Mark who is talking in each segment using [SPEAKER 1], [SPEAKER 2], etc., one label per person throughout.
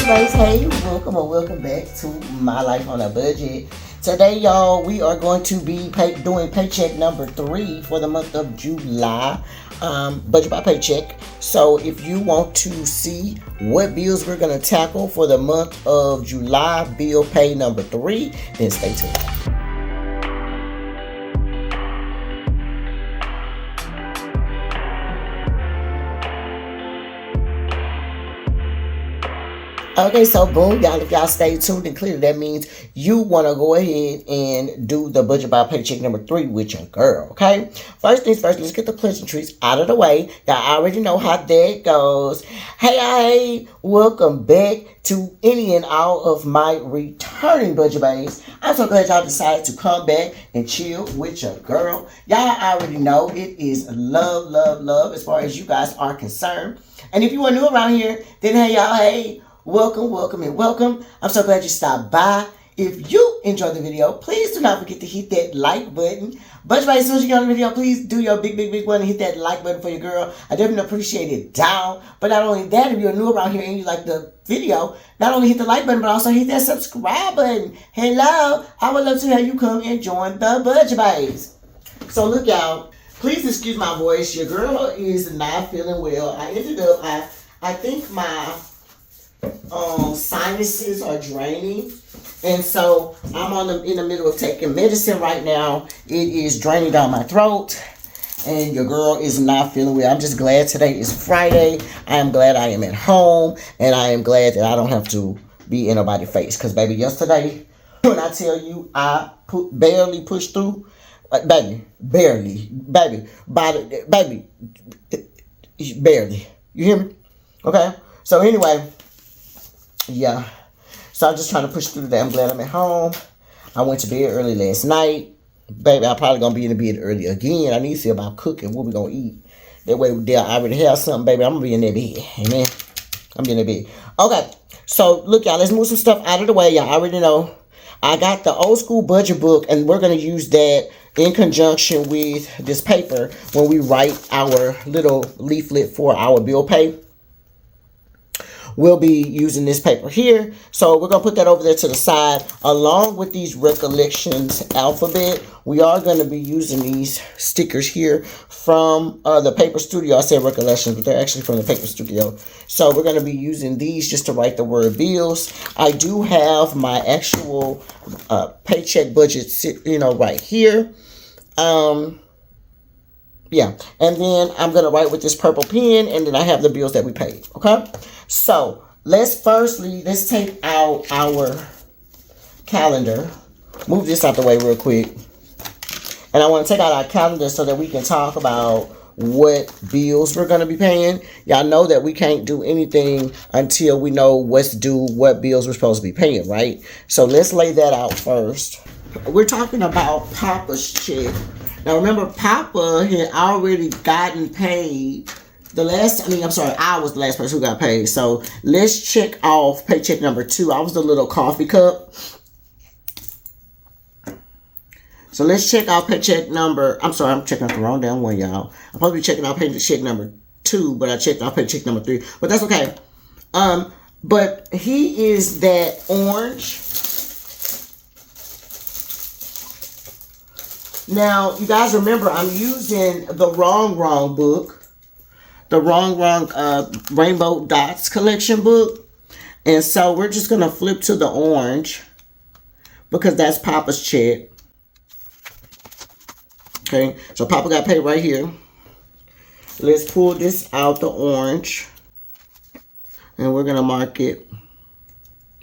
[SPEAKER 1] Baes, hey, welcome or welcome back to My Life on a Budget. Today, y'all, we are going to be doing paycheck number 3 for the month of July, budget by paycheck. So if you want to see what bills we're going to tackle for the month of July, bill pay number 3, then stay tuned. Okay, so boom, y'all, if y'all stay tuned and clear, that means you want to go ahead and do the budget by paycheck number 3 with your girl, okay? First things first, let's get the pleasantries out of the way. Y'all already know how that goes. Hey, welcome back to any and all of my returning budget baes. I'm so glad y'all decided to come back and chill with your girl. Y'all already know it is love, love, love as far as you guys are concerned. And if you are new around here, then hey, y'all, hey. Welcome, welcome, and welcome. I'm so glad you stopped by. If you enjoyed the video, please do not forget to hit that like button. But as soon as you get on the video, please do your big one and hit that like button for your girl. I definitely appreciate it down. But not only that, if you're new around here and you like the video, not only hit the like button, but also hit that subscribe button. Hello, I would love to have you come and join the Budget Baes. So look, y'all, please excuse my voice. Your girl is not feeling well. I ended up, I think my sinuses are draining, and so I'm in the middle of taking medicine right now. It is draining down my throat, and your girl is not feeling well. I'm just glad today is Friday. I am glad I am at home, and I am glad that I don't have to be in nobody's face. Because baby, yesterday when I tell you I barely pushed through, barely. You hear me? Okay. So anyway. Yeah, so I'm just trying to push through today. I'm glad I'm at home. I went to bed early last night. Baby, I'm probably going to be in the bed early again. I need to see about cooking, what we going to eat. That way, I already have something, baby. I'm going to be in that bed. Amen. I'm in that bed. Okay, so look, y'all, let's move some stuff out of the way. Y'all already know. I got the old school budget book, and we're going to use that in conjunction with this paper when we write our little leaflet for our bill pay. We'll be using this paper here. So we're going to put that over there to the side. Along with these recollections alphabet, we are going to be using these stickers here from the Paper Studio. I said recollections, but they're actually from the Paper Studio. So we're going to be using these just to write the word bills. I do have my actual paycheck budget, right here. Yeah, and then I'm going to write with this purple pen, and then I have the bills that we paid, okay? So, let's take out our calendar. Move this out the way real quick. And I want to take out our calendar so that we can talk about what bills we're going to be paying. Y'all know that we can't do anything until we know what's due, what bills we're supposed to be paying, right? So, let's lay that out first. We're talking about Papa's check. Now, remember, Papa had already gotten paid. I was the last person who got paid. So, let's check off paycheck number 2. I was the little coffee cup. So, let's check out paycheck number... I'm checking out the wrong damn one, y'all. I'm supposed to be checking out paycheck number 2, but I checked out paycheck number 3. But that's okay. But he is that orange... Now, you guys remember, I'm using the wrong book. The wrong Rainbow Dots collection book. And so, we're just going to flip to the orange. Because that's Papa's check. Okay, so Papa got paid right here. Let's pull this out the orange. And we're going to mark it.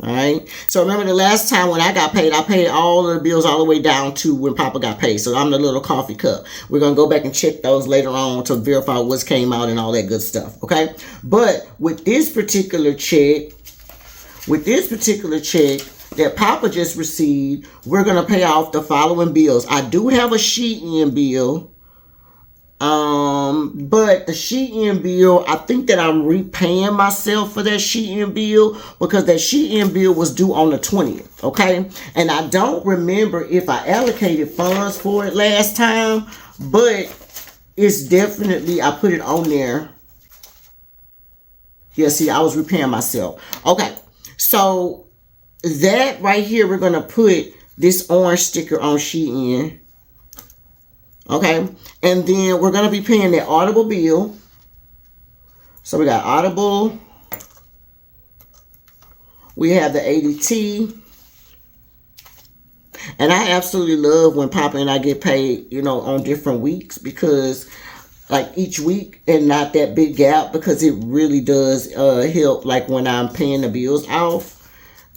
[SPEAKER 1] Alright, so remember the last time when I got paid, I paid all of the bills all the way down to when Papa got paid. So I'm the little coffee cup. We're going to go back and check those later on to verify what's came out and all that good stuff. Okay, but with this particular check that Papa just received, we're going to pay off the following bills. I do have a Shein bill. But the Shein bill, I think that I'm repaying myself for that Shein bill because that Shein bill was due on the 20th, okay? And I don't remember if I allocated funds for it last time, but it's definitely, I put it on there. Yeah, see, I was repaying myself. Okay, So that right here, we're going to put this orange sticker on Shein. Okay. And then we're going to be paying the Audible bill. So we got Audible. We have the ADT. And I absolutely love when Papa and I get paid, you know, on different weeks, because like each week and not that big gap, because it really does help, like when I'm paying the bills off.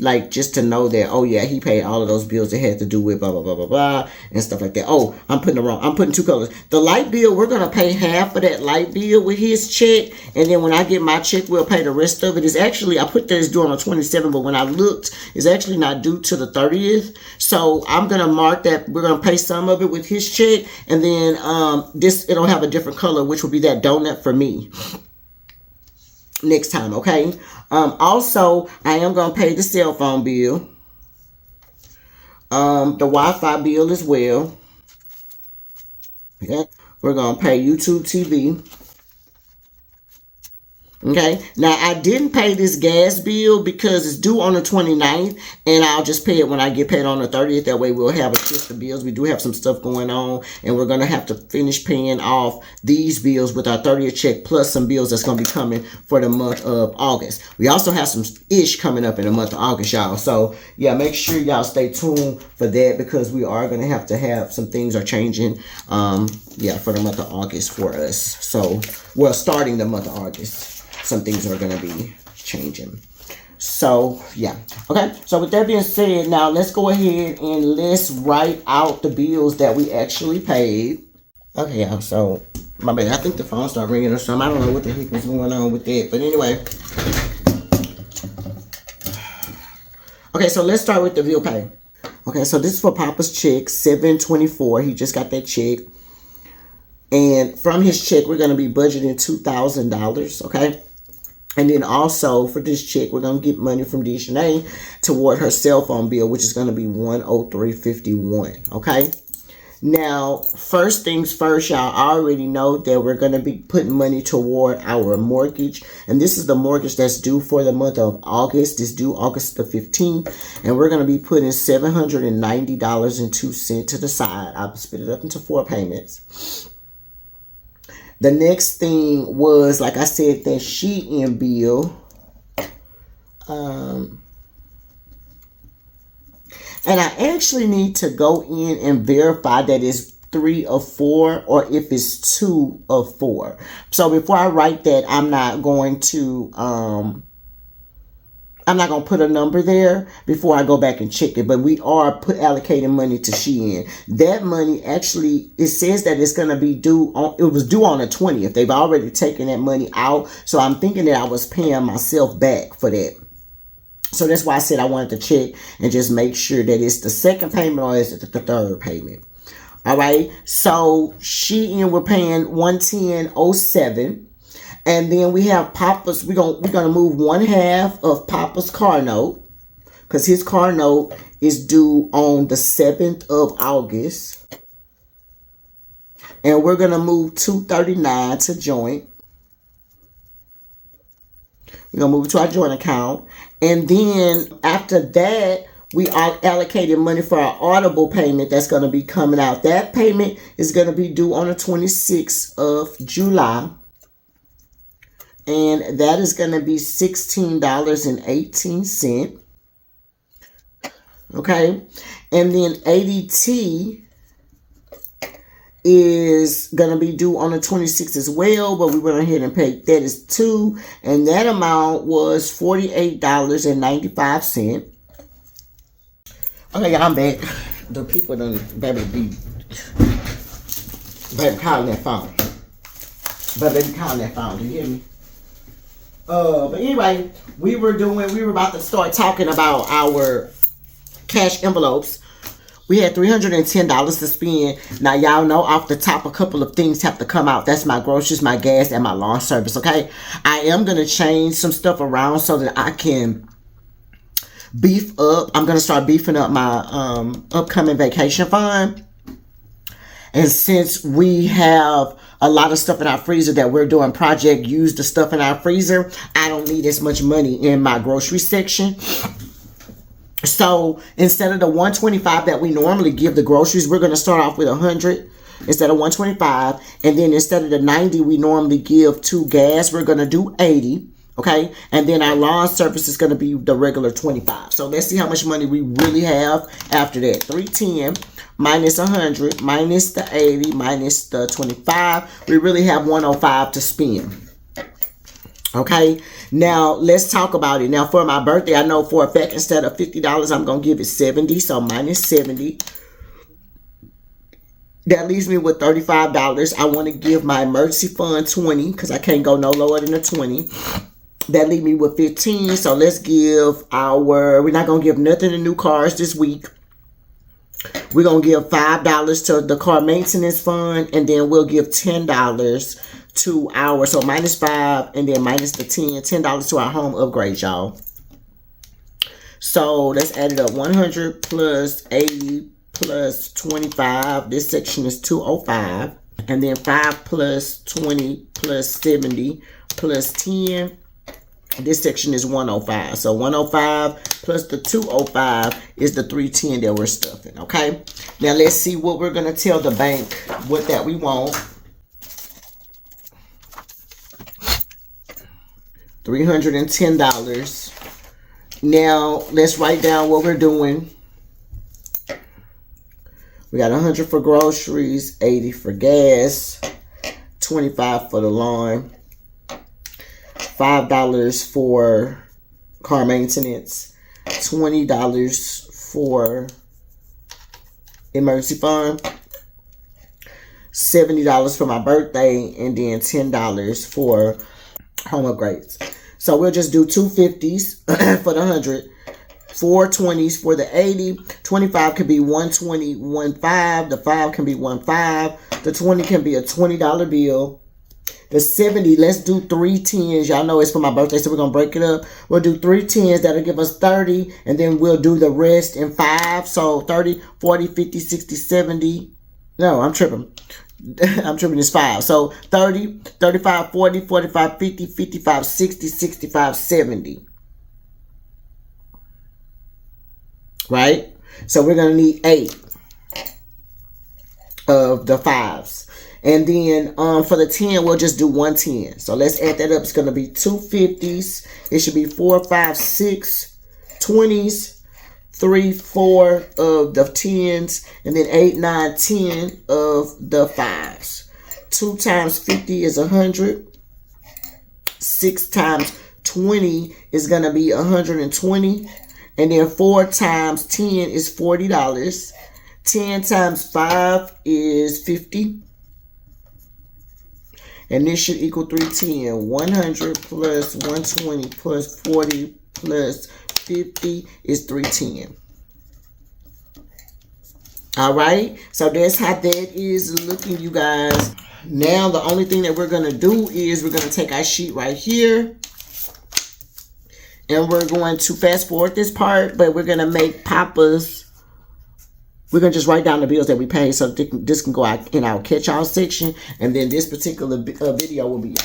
[SPEAKER 1] Like, just to know that, oh yeah, he paid all of those bills that had to do with blah, blah, blah, blah, blah, and stuff like that. Oh, I'm putting two colors. The light bill, we're going to pay half of that light bill with his check. And then when I get my check, we'll pay the rest of it. It's actually, I put that it's due on the 27th, but when I looked, it's actually not due to the 30th. So I'm going to mark that we're going to pay some of it with his check. And then it'll have a different color, which will be that donut for me next time, okay? Also, I am going to pay the cell phone bill, the Wi-Fi bill as well. Okay? We're going to pay YouTube TV. Okay, now I didn't pay this gas bill because it's due on the 29th, and I'll just pay it when I get paid on the 30th. That way we'll have a shift of bills. We do have some stuff going on, and we're going to have to finish paying off these bills with our 30th check, plus some bills that's going to be coming for the month of August. We also have some ish coming up in the month of August, y'all. So, yeah, make sure y'all stay tuned for that, because we are going to have some things are changing, yeah, for the month of August for us. So, well, starting the month of August, some things are going to be changing. So, yeah. Okay, so with that being said, now let's go ahead and let's write out the bills that we actually paid. Okay, y'all, so, my bad. I think the phone started ringing or something. I don't know what the heck was going on with that. But anyway. Okay, so let's start with the bill pay. Okay, so this is for Papa's check, $724. He just got that check. And from his check, we're going to be budgeting $2,000, okay? And then also for this check, we're going to get money from Deshanae toward her cell phone bill, which is going to be $103.51, okay? Now, first things first, y'all already know that we're going to be putting money toward our mortgage. And this is the mortgage that's due for the month of August. It's due August the 15th. And we're going to be putting $790.02 to the side. I'll split it up into 4 payments. The next thing was, like I said, that Shein bill. And I actually need to go in and verify that it's 3 of 4 or if it's 2 of 4. So before I write that, I'm not going to put a number there before I go back and check it. But we are allocating money to Shein. That money actually, it says that it's going to be due on, it was due on the 20th. They've already taken that money out. So I'm thinking that I was paying myself back for that. So that's why I said I wanted to check and just make sure that it's the second payment or is it the third payment. All right. So Shein, we're paying $110.07. And then we have Papa's, we're gonna move 1/2 of Papa's car note, because his car note is due on the 7th of August. And we're gonna move $239 to joint. We're gonna move it to our joint account. And then after that, we are allocated money for our Audible payment that's gonna be coming out. That payment is gonna be due on the 26th of July. And that is going to be $16.18. Okay. And then ADT is going to be due on the 26th as well. But we went ahead and paid that is 2. And that amount was $48.95. Okay, y'all, I'm back. The people don't baby calling that phone. Baby calling that phone. Do you hear me? But anyway, we were about to start talking about our cash envelopes. We had $310 to spend. Now, y'all know off the top, a couple of things have to come out. That's my groceries, my gas, and my lawn service, okay? I am going to change some stuff around so that I can beef up. I'm going to start beefing up my upcoming vacation fund. And since we have a lot of stuff in our freezer that we're doing project use the stuff in our freezer, I don't need as much money in my grocery section. So instead of the $125 that we normally give the groceries, we're going to start off with $100 instead of $125. And then instead of the $90 we normally give to gas, we're going to do $80. Okay. And then our lawn service is going to be the regular $25. So let's see how much money we really have after that. $310 minus $100 minus the $80 minus the $25. We really have $105 to spend. Okay, now let's talk about it. Now for my birthday, I know for a fact instead of $50, I'm going to give it $70. So minus $70. That leaves me with $35. I want to give my emergency fund $20 because I can't go no lower than a $20. That leaves me with $15. So let's give we're not going to give nothing to new cars this week. We're going to give $5 to the car maintenance fund, and then we'll give $10 to so minus 5 and then minus the $10 to our home upgrade, y'all. So let's add it up. 100 plus 80 plus 25. This section is 205. And then 5 plus 20 plus 70 plus 10. This section is 105. So 105 plus the 205 is the 310 that we're stuffing. Okay. Now let's see what we're going to tell the bank what that we want. $310. Now let's write down what we're doing. We got 100 for groceries, 80 for gas, 25 for the lawn, $5 for car maintenance, $20 for emergency fund, $70 for my birthday, and then $10 for home upgrades. So we'll just do 250s for the 100, 4 20s for the 80, 25 can be 120, 15, the 5 can be 15, the 20 can be a $20 bill. The 70, let's do 3 10s. Y'all know it's for my birthday, so we're going to break it up. We'll do 3 10s. That'll give us 30, and then we'll do the rest in 5. So 30, 40, 50, 60, 70. No, I'm tripping. I'm tripping, it's 5. So 30, 35, 40, 45, 50, 55, 60, 65, 70. Right? So we're going to need 8 of the 5s. And then for the 10, we'll just do 110. So let's add that up. It's going to be 2 50s. It should be 4, 5, 6 20s. 3, 4 of the 10s, and then 8, 9, 10 of the 5s. 2 times 50 is 100. 6 times 20 is going to be 120. And then 4 times 10 is $40. 10 times 5 is 50. And this should equal 310. 100 plus 120 plus 40 plus 50 is 310. All right, so that's how that is looking, you guys. Now the only thing that we're going to do is we're going to take our sheet right here, and we're going to fast forward this part, but we're going to make Papa's. We're going to just write down the bills that we pay, so this can go out in our catch-all section, and then this particular video will be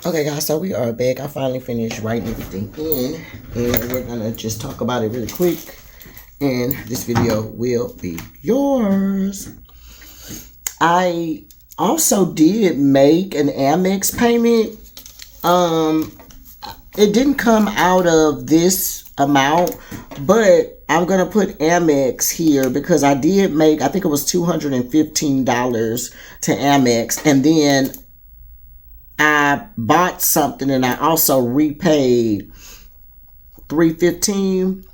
[SPEAKER 1] Okay, guys, so we are back. I finally finished writing everything in, and we're gonna just talk about it really quick, and this video will be yours. I also did make an Amex payment. It didn't come out of this amount, but I'm gonna put Amex here because I did make, I think it was $215 to Amex, and then I bought something and I also repaid $315.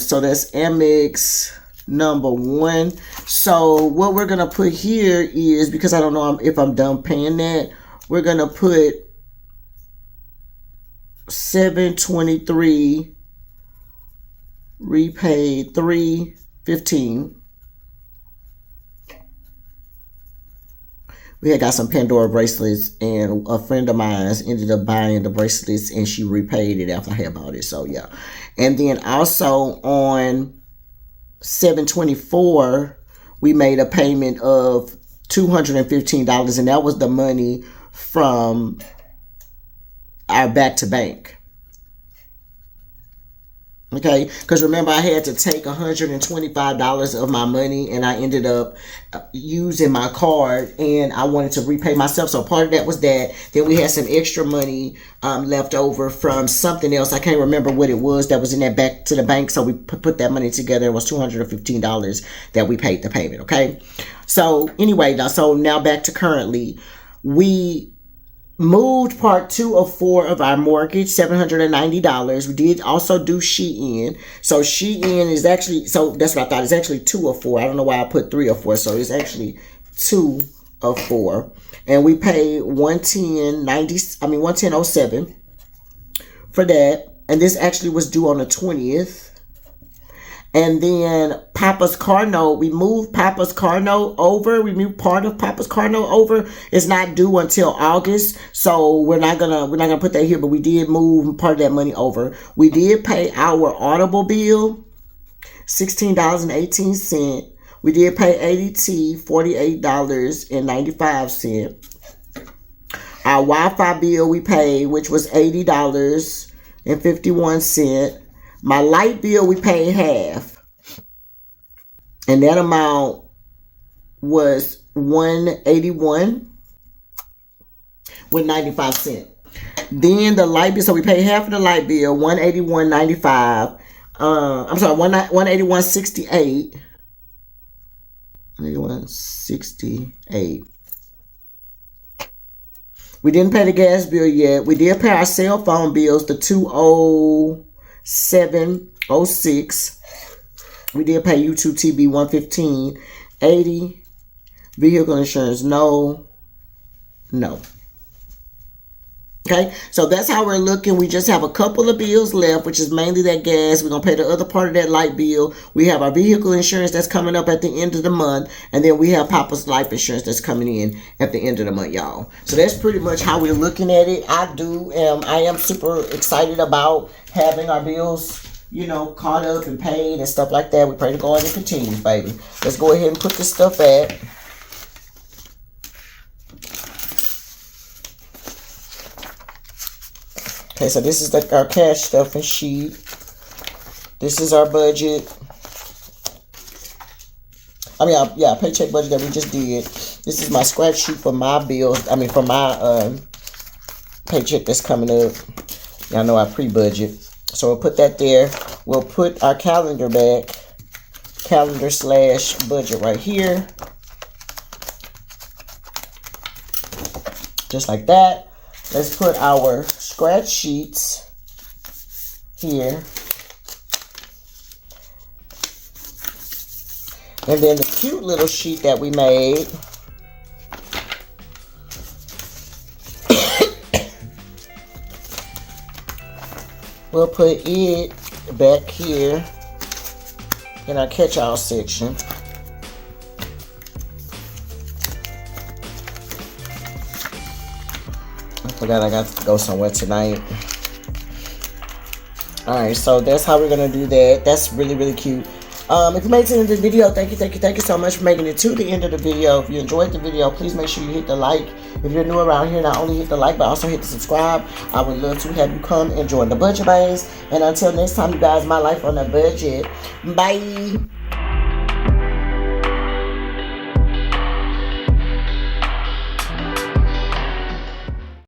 [SPEAKER 1] So that's Amex number 1. So what we're gonna put here is, because I don't know if I'm done paying that, we're gonna put $723 repaid $315. We had got some Pandora bracelets, and a friend of mine ended up buying the bracelets, and she repaid it after I had bought it. So yeah. And then also on 7/24, we made a payment of $215, and that was the money from our back to bank. Okay, because remember, I had to take $125 of my money, and I ended up using my card, and I wanted to repay myself. So part of that was that. Then we had some extra money left over from something else. I can't remember what it was that was in that back to the bank. So we put that money together. It was $215 that we paid the payment. Okay, so anyway, so now back to currently. We moved part 2 of 4 of our mortgage, $790. We did also do Shein. So Shein is actually, so that's what I thought. It's actually 2 of 4. I don't know why I put 3 of 4. So it's actually 2 of 4. And we paid $110.07 for that. And this actually was due on the 20th. And then Papa's car note, we moved Papa's car note over. We moved part of Papa's car note over. It's not due until August, so we're not gonna put that here. But we did move part of that money over. We did pay our Audible bill, $16.18. We did pay ADT, $48.95. Our Wi-Fi bill we paid, which was $80.51. My light bill, we paid half. And that amount was $181.95. Then the light bill, so we paid half of the light bill, $181.95. I'm sorry, $181.68. $181.68. We didn't pay the gas bill yet. We did pay our cell phone bills, the $207.06. We did pay YouTube TV $115.80. Vehicle insurance, no. Okay, so that's how we're looking. We just have a couple of bills left, which is mainly that gas. We're going to pay the other part of that light bill. We have our vehicle insurance that's coming up at the end of the month. And then we have Papa's life insurance that's coming in at the end of the month, y'all. So that's pretty much how we're looking at it. I am super excited about having our bills, you know, caught up and paid and stuff like that. We pray to God and continues, baby. Let's go ahead and put this stuff at. Okay, so this is our cash stuffing sheet. This is our budget. Yeah, paycheck budget that we just did. This is my scratch sheet for my bills. For my paycheck that's coming up. Y'all know I pre-budget. So we'll put that there. We'll put our calendar back. Calendar/budget right here. Just like that. Let's put our scratch sheets here. And then the cute little sheet that we made. We'll put it back here in our catch-all section. I forgot I got to go somewhere tonight. Alright, so that's how we're going to do that. That's really, really cute. If you made it to the end of this video, thank you so much for making it to the end of the video. If you enjoyed the video, please make sure you hit the like. If you're new around here, not only hit the like, but also hit the subscribe. I would love to have you come and join the budget Baes. And until next time, you guys, my life on a budget. Bye.